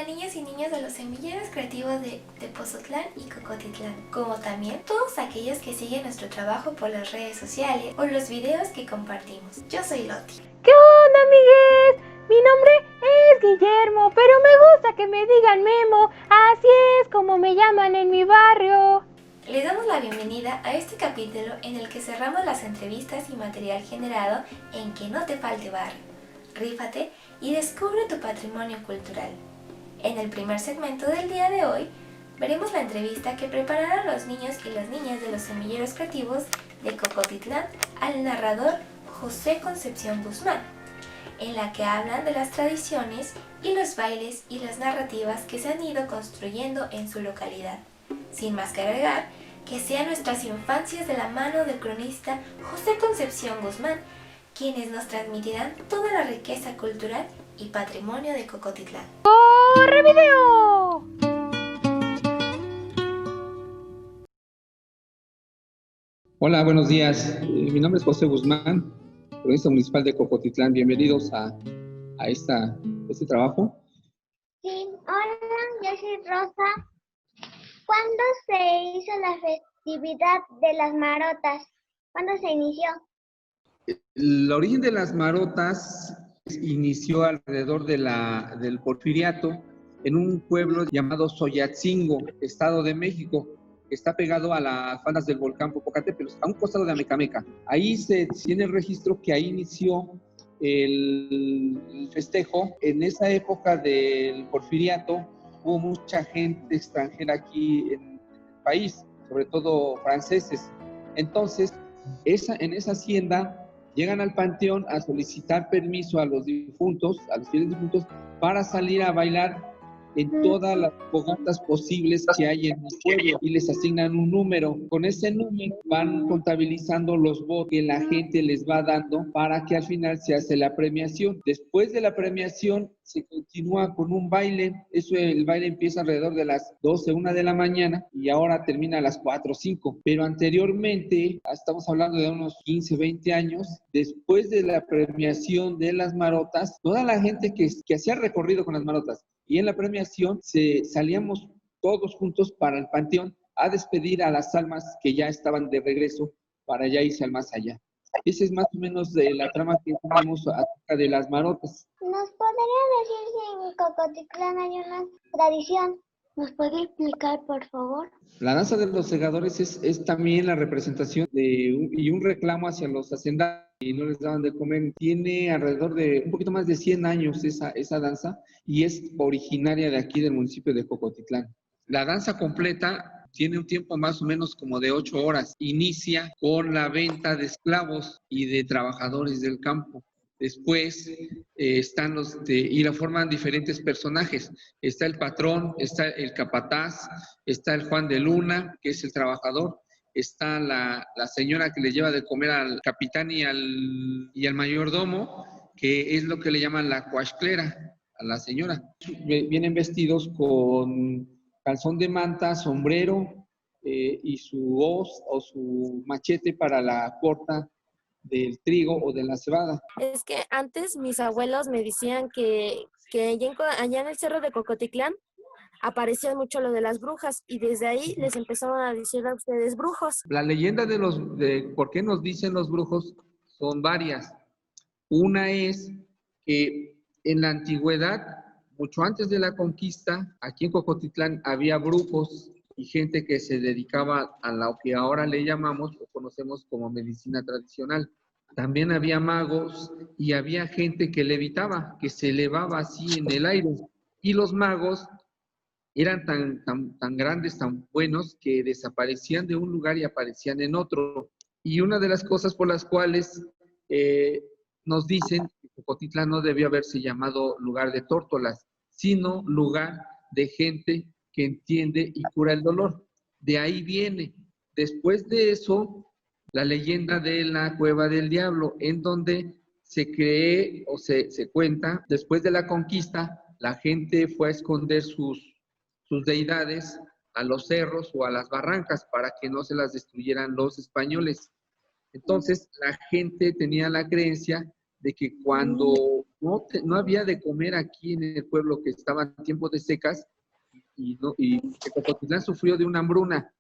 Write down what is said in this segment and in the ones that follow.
niñas y niños de los semilleros creativos de Pozotlán y Cocotitlán, como también todos aquellos que siguen nuestro trabajo por las redes sociales o los videos que compartimos. Yo soy Loti. ¿Qué onda, amigues? Mi nombre es Guillermo, pero me gusta que me digan Memo, así es como me llaman en mi barrio. Les damos la bienvenida a este capítulo en el que cerramos las entrevistas y material generado en Que no te falte barrio. Rífate y descubre tu patrimonio cultural. En el primer segmento del día de hoy, veremos la entrevista que prepararon los niños y las niñas de los semilleros creativos de Cocotitlán al narrador José Concepción Guzmán, en la que hablan de las tradiciones y los bailes y las narrativas que se han ido construyendo en su localidad. Sin más que agregar, que sean nuestras infancias de la mano del cronista José Concepción Guzmán, quienes nos transmitirán toda la riqueza cultural y patrimonio de Cocotitlán. ¡Corre video! Hola, buenos días. Mi nombre es José Guzmán, cronista municipal de Cocotitlán. Bienvenidos a este trabajo. Sí, hola, yo soy Rosa. ¿Cuándo se hizo la festividad de las marotas? ¿Cuándo se inició? El origen de las marotas inició alrededor del Porfiriato en un pueblo llamado Soyatzingo, Estado de México, que está pegado a las faldas del volcán Popocatépetl, a un costado de Amecameca. Ahí se tiene el registro que ahí inició el festejo. En esa época del Porfiriato hubo mucha gente extranjera aquí en el país, sobre todo franceses. Entonces, en esa hacienda llegan al panteón a solicitar permiso a los difuntos, a los fieles difuntos, para salir a bailar en todas las fogatas posibles que hay en el pueblo y les asignan un número. Con ese número van contabilizando los votos que la gente les va dando para que al final se hace la premiación. Después de la premiación se continúa con un baile. El baile empieza alrededor de las 12, 1 de la mañana y ahora termina a las 4 o 5. Pero anteriormente, estamos hablando de unos 15, 20 años, después de la premiación de las marotas, toda la gente que hacía recorrido con las marotas, y en la premiación salíamos todos juntos para el panteón a despedir a las almas que ya estaban de regreso para ya irse al más allá. Esa es más o menos la trama que tenemos acerca de las marotas. ¿Nos podría decir si en Cocotitlán hay una tradición? ¿Nos puede explicar, por favor? La danza de los segadores es también la representación y un reclamo hacia los hacendados y no les daban de comer. Tiene alrededor de un poquito más de 100 años esa danza y es originaria de aquí del municipio de Cocotitlán. La danza completa tiene un tiempo más o menos como de 8 horas. Inicia con la venta de esclavos y de trabajadores del campo. Después están y la forman diferentes personajes. Está el patrón, está el capataz, está el Juan de Luna, que es el trabajador, está la señora que le lleva de comer al capitán y al mayordomo, que es lo que le llaman la cuachclera, a la señora. Vienen vestidos con calzón de manta, sombrero y su hoz o su machete para la corta del trigo o de la cebada. Es que antes mis abuelos me decían que allá en el cerro de Cocotitlán aparecía mucho lo de las brujas y desde ahí les empezaron a decir a ustedes brujos. La leyenda de por qué nos dicen los brujos son varias. Una es que en la antigüedad, mucho antes de la conquista, aquí en Cocotitlán había brujos y gente que se dedicaba a lo que ahora le llamamos o conocemos como medicina tradicional. También había magos y había gente que levitaba, que se elevaba así en el aire. Y los magos eran tan grandes, tan buenos, que desaparecían de un lugar y aparecían en otro. Y una de las cosas por las cuales nos dicen que Cocotitlán no debió haberse llamado lugar de tórtolas, sino lugar de gente que entiende y cura el dolor. De ahí viene. Después de eso, la leyenda de la Cueva del Diablo, en donde se cree o se cuenta, después de la conquista, la gente fue a esconder sus deidades a los cerros o a las barrancas para que no se las destruyeran los españoles. Entonces, la gente tenía la creencia de que cuando no había de comer aquí en el pueblo, que estaba en tiempo de secas, y que Cocotitlán sufrió de una hambruna.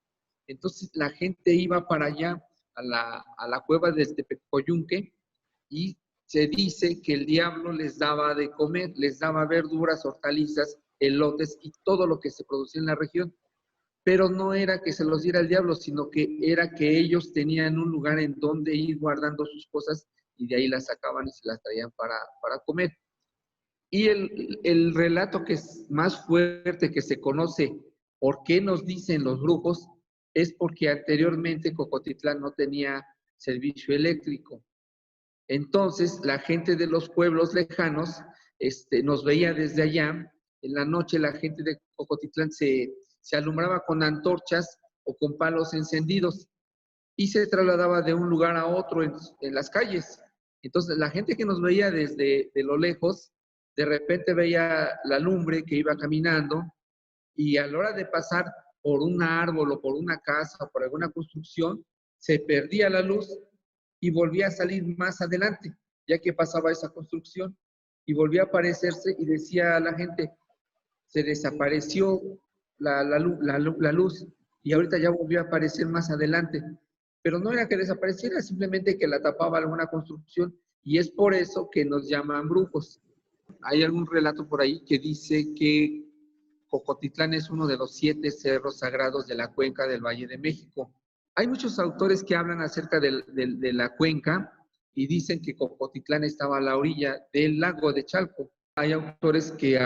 Entonces la gente iba para allá, a la cueva de Tepecoyunque, y se dice que el diablo les daba de comer, les daba verduras, hortalizas, elotes y todo lo que se producía en la región. Pero no era que se los diera el diablo, sino que era que ellos tenían un lugar en donde ir guardando sus cosas y de ahí las sacaban y se las traían para comer. Y el relato que es más fuerte que se conoce, ¿por qué nos dicen los brujos? Es porque anteriormente Cocotitlán no tenía servicio eléctrico. Entonces, la gente de los pueblos lejanos nos veía desde allá. En la noche la gente de Cocotitlán se alumbraba con antorchas o con palos encendidos y se trasladaba de un lugar a otro en las calles. Entonces, la gente que nos veía desde de lo lejos, de repente veía la lumbre que iba caminando y a la hora de pasar por un árbol o por una casa o por alguna construcción, se perdía la luz y volvía a salir más adelante, ya que pasaba esa construcción, y volvía a aparecerse y decía a la gente, se desapareció la luz y ahorita ya volvió a aparecer más adelante. Pero no era que desapareciera, simplemente que la tapaba alguna construcción, y es por eso que nos llaman brujos. Hay algún relato por ahí que dice que Cocotitlán es uno de los 7 cerros sagrados de la cuenca del Valle de México. Hay muchos autores que hablan acerca de la cuenca y dicen que Cocotitlán estaba a la orilla del lago de Chalco. Hay autores que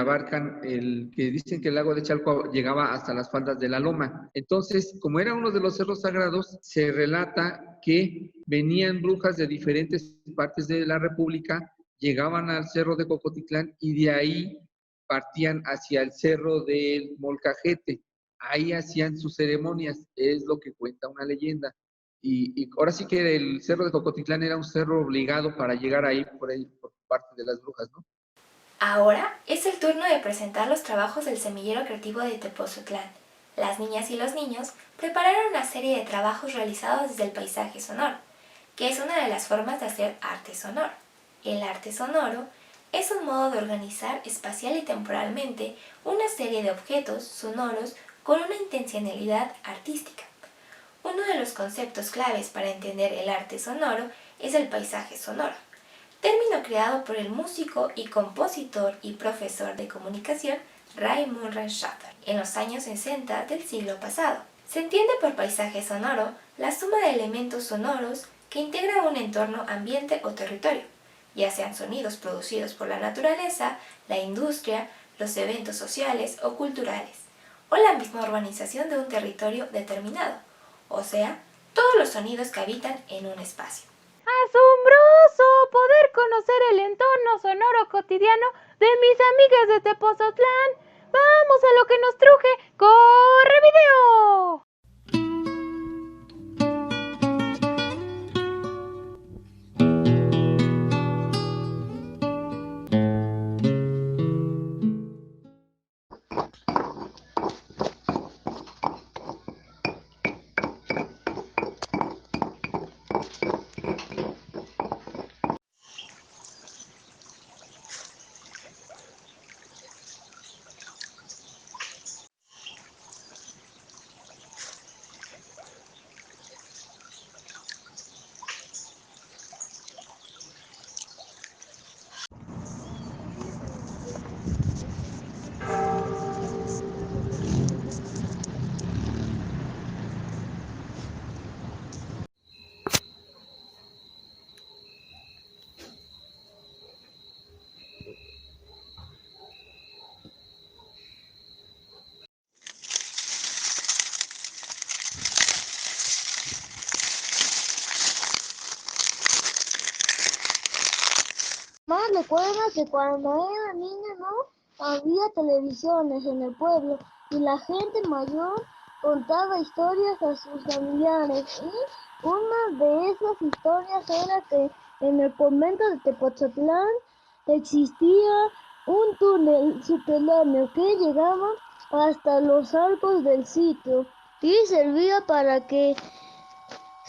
que dicen que el lago de Chalco llegaba hasta las faldas de la loma. Entonces, como era uno de los cerros sagrados, se relata que venían brujas de diferentes partes de la República, llegaban al cerro de Cocotitlán y de ahí partían hacia el cerro del Molcajete. Ahí hacían sus ceremonias, es lo que cuenta una leyenda. Y ahora sí que el cerro de Cocotitlán era un cerro obligado para llegar ahí por parte de las brujas, ¿no? Ahora es el turno de presentar los trabajos del semillero creativo de Tepozotlán. Las niñas y los niños prepararon una serie de trabajos realizados desde el paisaje sonoro, que es una de las formas de hacer arte sonoro. El arte sonoro es un modo de organizar espacial y temporalmente una serie de objetos sonoros con una intencionalidad artística. Uno de los conceptos claves para entender el arte sonoro es el paisaje sonoro, término creado por el músico y compositor y profesor de comunicación Raimund Schaffer en los años 60 del siglo pasado. Se entiende por paisaje sonoro la suma de elementos sonoros que integran un entorno, ambiente o territorio, ya sean sonidos producidos por la naturaleza, la industria, los eventos sociales o culturales, o la misma urbanización de un territorio determinado, o sea, todos los sonidos que habitan en un espacio. ¡Asombroso poder conocer el entorno sonoro cotidiano de mis amigas de Tepozotlán! ¡Vamos a lo que nos truje! ¡Corre video! Más recuerda que cuando era niña no había televisiones en el pueblo y la gente mayor contaba historias a sus familiares. Y una de esas historias era que en el convento de Tepozotlán existía un túnel subterráneo que llegaba hasta los arcos del sitio y servía para que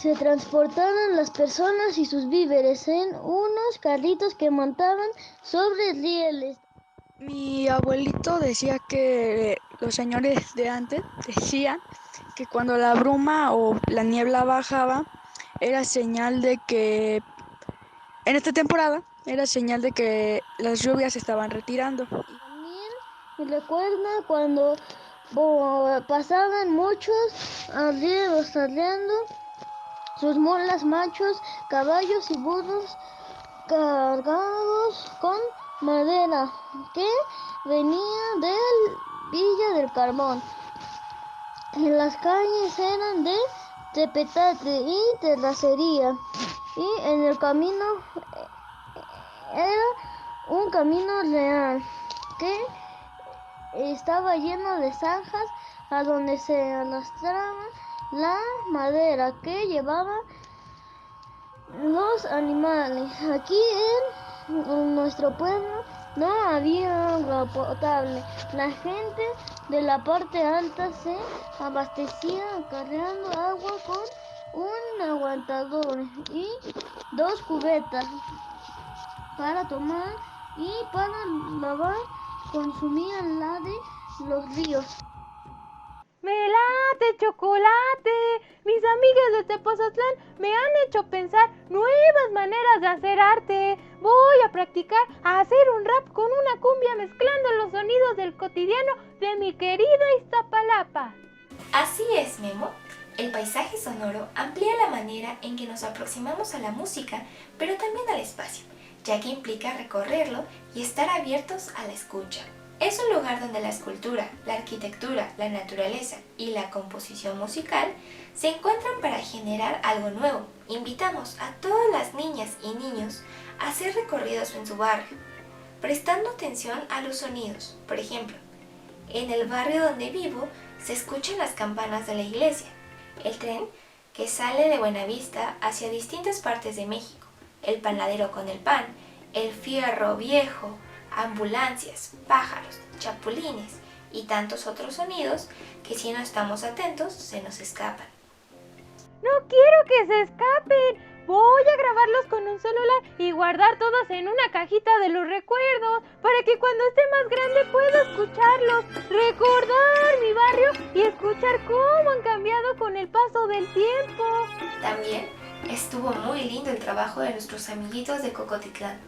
se transportaban las personas y sus víveres en unos carritos que montaban sobre rieles. Mi abuelito decía que los señores de antes decían que cuando la bruma o la niebla bajaba era señal de que en esta temporada era señal de que las lluvias se estaban retirando. También me recuerda cuando pasaban muchos arrieros arreando sus mulas, machos, caballos y burros cargados con madera que venía del Villa del Carbón. En las calles eran de tepetate y terracería, y en el camino era un camino real que estaba lleno de zanjas a donde se arrastraba la madera que llevaban los animales. Aquí en nuestro pueblo no había agua potable. La gente de la parte alta se abastecía cargando agua con un aguantador y 2 cubetas para tomar, y para lavar consumían la de los ríos. ¡Melate, chocolate! Mis amigas de Tepozotlán me han hecho pensar nuevas maneras de hacer arte. Voy a practicar a hacer un rap con una cumbia mezclando los sonidos del cotidiano de mi querida Iztapalapa. Así es, Memo. El paisaje sonoro amplía la manera en que nos aproximamos a la música, pero también al espacio, ya que implica recorrerlo y estar abiertos a la escucha. Es un lugar donde la escultura, la arquitectura, la naturaleza y la composición musical se encuentran para generar algo nuevo. Invitamos a todas las niñas y niños a hacer recorridos en su barrio, prestando atención a los sonidos. Por ejemplo, en el barrio donde vivo se escuchan las campanas de la iglesia, el tren que sale de Buenavista hacia distintas partes de México, el panadero con el pan, el fierro viejo, ambulancias, pájaros, chapulines y tantos otros sonidos que si no estamos atentos se nos escapan. ¡No quiero que se escapen! Voy a grabarlos con un celular y guardar todos en una cajita de los recuerdos para que cuando esté más grande pueda escucharlos, recordar mi barrio y escuchar cómo han cambiado con el paso del tiempo. También estuvo muy lindo el trabajo de nuestros amiguitos de Cocotitlán.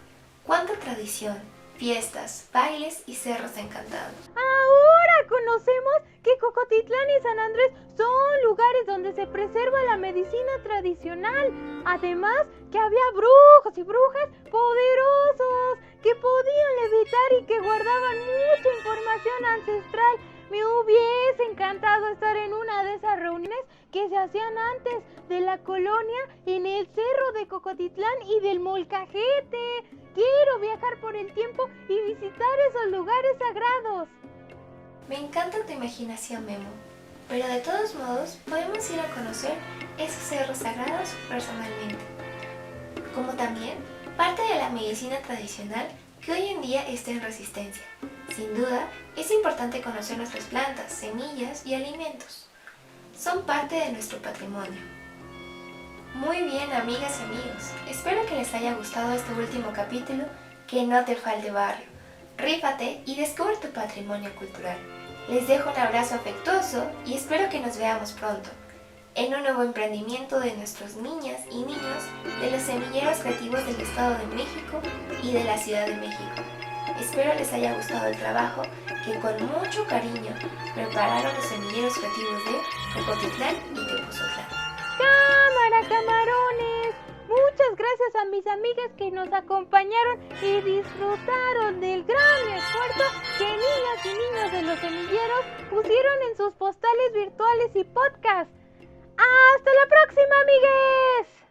¡Cuánta tradición! Fiestas, bailes y cerros encantados. Ahora conocemos que Cocotitlán y San Andrés son lugares donde se preserva la medicina tradicional. Además, que había brujos y brujas poderosos que podían levitar y que guardaban mucha información ancestral. Me hubiese encantado estar en una de esas reuniones que se hacían antes de la colonia en el cerro de Cocotitlán y del Molcajete. Quiero viajar por el tiempo y visitar esos lugares sagrados. Me encanta tu imaginación, Memo, pero de todos modos podemos ir a conocer esos cerros sagrados personalmente, como también parte de la medicina tradicional que hoy en día está en resistencia. Sin duda, es importante conocer nuestras plantas, semillas y alimentos. Son parte de nuestro patrimonio. Muy bien, amigas y amigos, espero que les haya gustado este último capítulo, que no te falte barrio. Rífate y descubre tu patrimonio cultural. Les dejo un abrazo afectuoso y espero que nos veamos pronto en un nuevo emprendimiento de nuestras niñas y niños de los semilleros creativos del Estado de México y de la Ciudad de México. Espero les haya gustado el trabajo que con mucho cariño prepararon los semilleros creativos de Cocotitlán y Tepozotlán. ¡Cámara, camarones! Muchas gracias a mis amigas que nos acompañaron y disfrutaron del gran esfuerzo que niñas y niños de los semilleros pusieron en sus postales virtuales y podcasts. ¡Hasta la próxima, amigues!